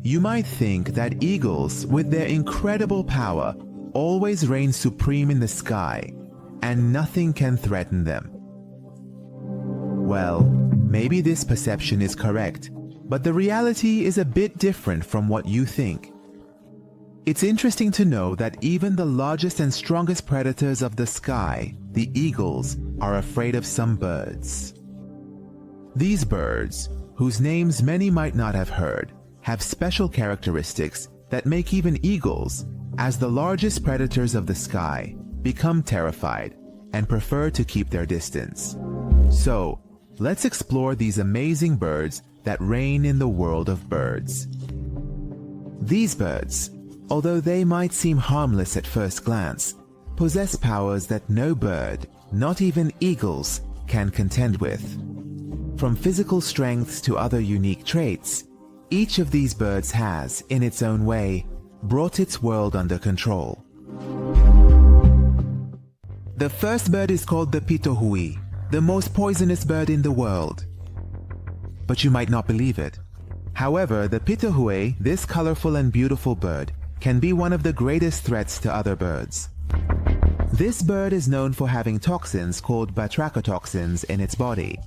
You might think that eagles, with their incredible power, always reign supreme in the sky, and nothing can threaten them. Well, maybe this perception is correct, but the reality is a bit different from what you think. It's interesting to know that even the largest and strongest predators of the sky, the eagles, are afraid of some birds. These birds, whose names many might not have heard, have special characteristics that make even eagles, as the largest predators of the sky, become terrified and prefer to keep their distance. So, let's explore these amazing birds that reign in the world of birds. These birds, although they might seem harmless at first glance, possess powers that no bird, not even eagles, can contend with. From physical strengths to other unique traits, each of these birds has, in its own way, brought its world under control. The first bird is called the pitohui, the most poisonous bird in the world. But you might not believe it. However, the pitohui, this colorful and beautiful bird, can be one of the greatest threats to other birds. This bird is known for having toxins called batrachotoxins in its body.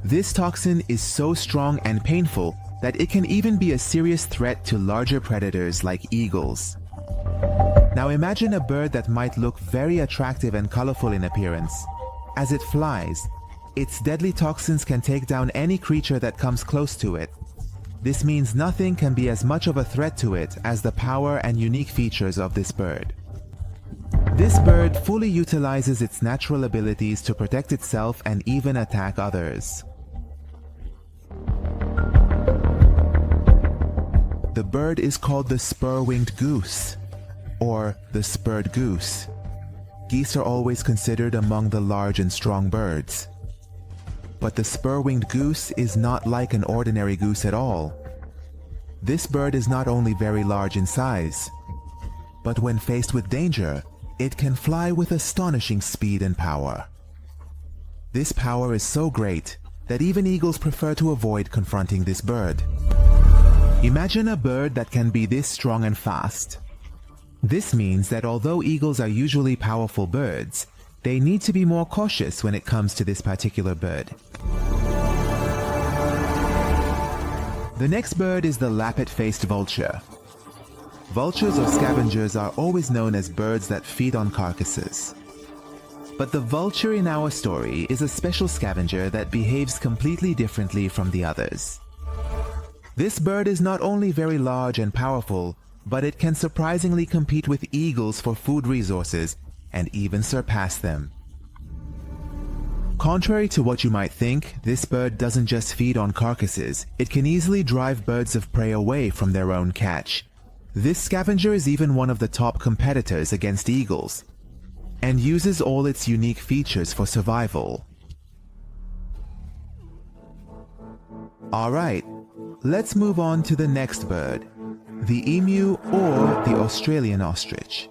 This toxin is so strong and painful that it can even be a serious threat to larger predators like eagles. Now imagine a bird that might look very attractive and colorful in appearance. As it flies, its deadly toxins can take down any creature that comes close to it. This means nothing can be as much of a threat to it as the power and unique features of this bird. This bird fully utilizes its natural abilities to protect itself and even attack others. The bird is called the spur-winged goose, or the spurred goose. Geese are always considered among the large and strong birds. But the spur-winged goose is not like an ordinary goose at all. This bird is not only very large in size, but when faced with danger, it can fly with astonishing speed and power. This power is so great that even eagles prefer to avoid confronting this bird. Imagine a bird that can be this strong and fast. This means that although eagles are usually powerful birds, they need to be more cautious when it comes to this particular bird. The next bird is the lappet-faced vulture. Vultures or scavengers are always known as birds that feed on carcasses. But the vulture in our story is a special scavenger that behaves completely differently from the others. This bird is not only very large and powerful, but it can surprisingly compete with eagles for food resources and even surpass them. Contrary to what you might think, this bird doesn't just feed on carcasses, it can easily drive birds of prey away from their own catch. This scavenger is even one of the top competitors against eagles, and uses all its unique features for survival. Alright, let's move on to the next bird, the emu or the Australian ostrich.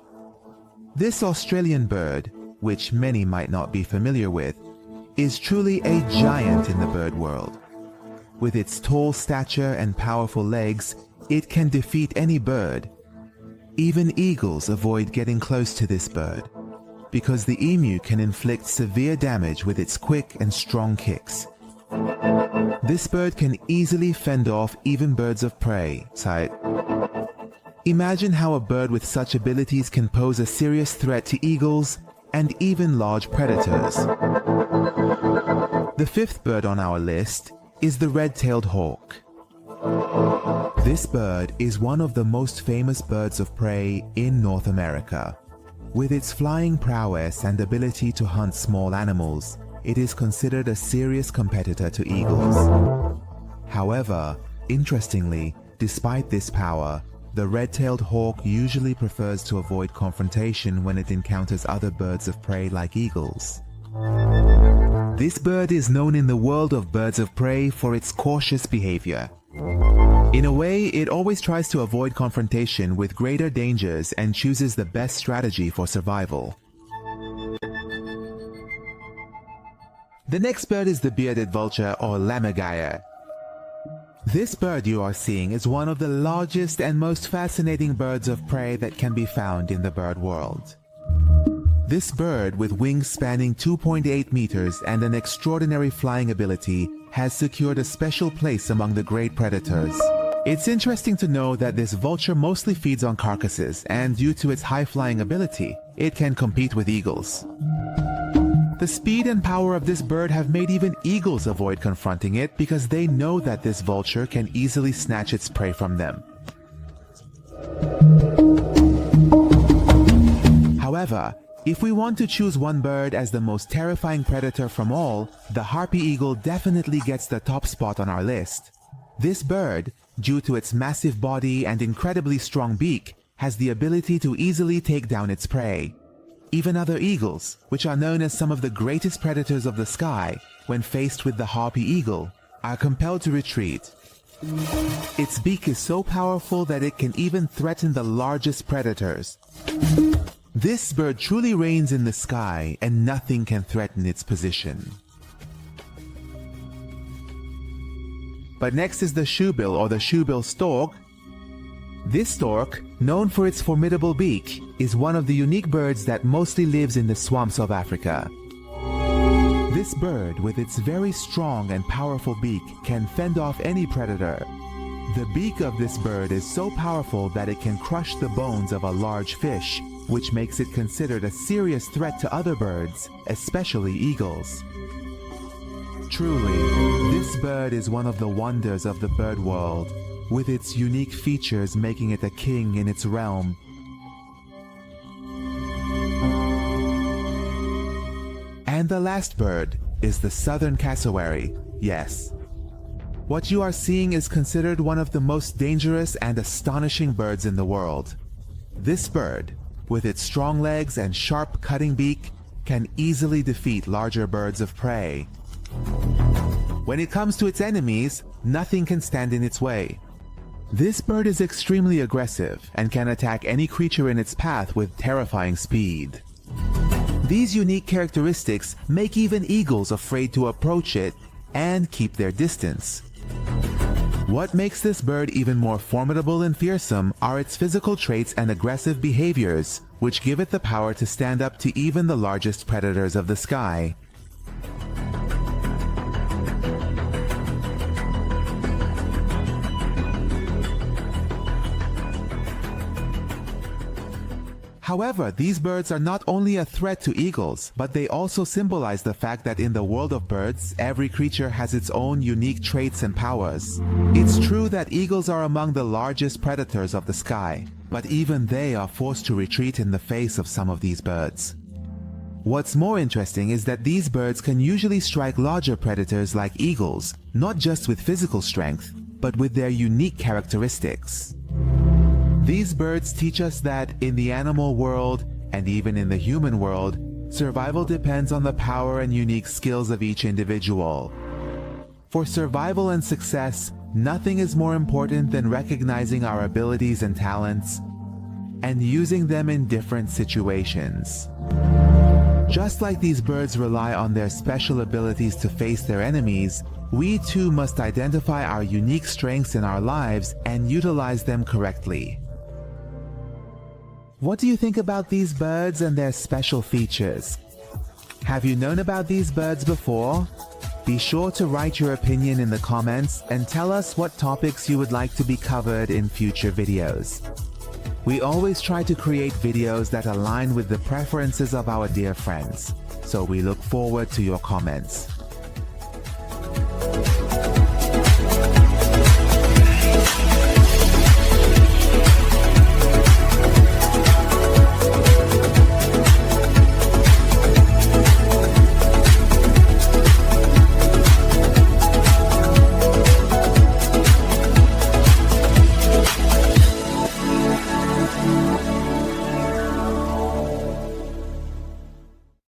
This Australian bird, which many might not be familiar with, is truly a giant in the bird world. With its tall stature and powerful legs, it can defeat any bird. Even eagles avoid getting close to this bird, because the emu can inflict severe damage with its quick and strong kicks. This bird can easily fend off even birds of prey. Imagine how a bird with such abilities can pose a serious threat to eagles and even large predators. The fifth bird on our list is the red-tailed hawk. This bird is one of the most famous birds of prey in North America. With its flying prowess and ability to hunt small animals, it is considered a serious competitor to eagles. However, interestingly, despite this power, the red-tailed hawk usually prefers to avoid confrontation when it encounters other birds of prey like eagles. This bird is known in the world of birds of prey for its cautious behavior. In a way, it always tries to avoid confrontation with greater dangers and chooses the best strategy for survival. The next bird is the bearded vulture or lammergeier. This bird you are seeing is one of the largest and most fascinating birds of prey that can be found in the bird world. This bird, with wings spanning 2.8 meters and an extraordinary flying ability, has secured a special place among the great predators. It's interesting to know that this vulture mostly feeds on carcasses, and due to its high-flying ability, it can compete with eagles. The speed and power of this bird have made even eagles avoid confronting it because they know that this vulture can easily snatch its prey from them. However, if we want to choose one bird as the most terrifying predator from all, the harpy eagle definitely gets the top spot on our list. This bird, due to its massive body and incredibly strong beak, has the ability to easily take down its prey. Even other eagles, which are known as some of the greatest predators of the sky, when faced with the harpy eagle, are compelled to retreat. Its beak is so powerful that it can even threaten the largest predators. This bird truly reigns in the sky, and nothing can threaten its position. But next is the shoebill or the shoebill stork. This stork, known for its formidable beak, is one of the unique birds that mostly lives in the swamps of Africa. This bird, with its very strong and powerful beak, can fend off any predator. The beak of this bird is so powerful that it can crush the bones of a large fish, which makes it considered a serious threat to other birds, especially eagles. Truly, this bird is one of the wonders of the bird world, with its unique features making it a king in its realm. And the last bird is the southern cassowary. Yes. What you are seeing is considered one of the most dangerous and astonishing birds in the world. This bird, with its strong legs and sharp cutting beak, can easily defeat larger birds of prey. When it comes to its enemies, nothing can stand in its way. This bird is extremely aggressive and can attack any creature in its path with terrifying speed. These unique characteristics make even eagles afraid to approach it and keep their distance. What makes this bird even more formidable and fearsome are its physical traits and aggressive behaviors, which give it the power to stand up to even the largest predators of the sky. However, these birds are not only a threat to eagles, but they also symbolize the fact that in the world of birds, every creature has its own unique traits and powers. It's true that eagles are among the largest predators of the sky, but even they are forced to retreat in the face of some of these birds. What's more interesting is that these birds can usually strike larger predators like eagles, not just with physical strength, but with their unique characteristics. These birds teach us that in the animal world, and even in the human world, survival depends on the power and unique skills of each individual. For survival and success, nothing is more important than recognizing our abilities and talents and using them in different situations. Just like these birds rely on their special abilities to face their enemies, we too must identify our unique strengths in our lives and utilize them correctly. What do you think about these birds and their special features? Have you known about these birds before? Be sure to write your opinion in the comments and tell us what topics you would like to be covered in future videos. We always try to create videos that align with the preferences of our dear friends, so we look forward to your comments.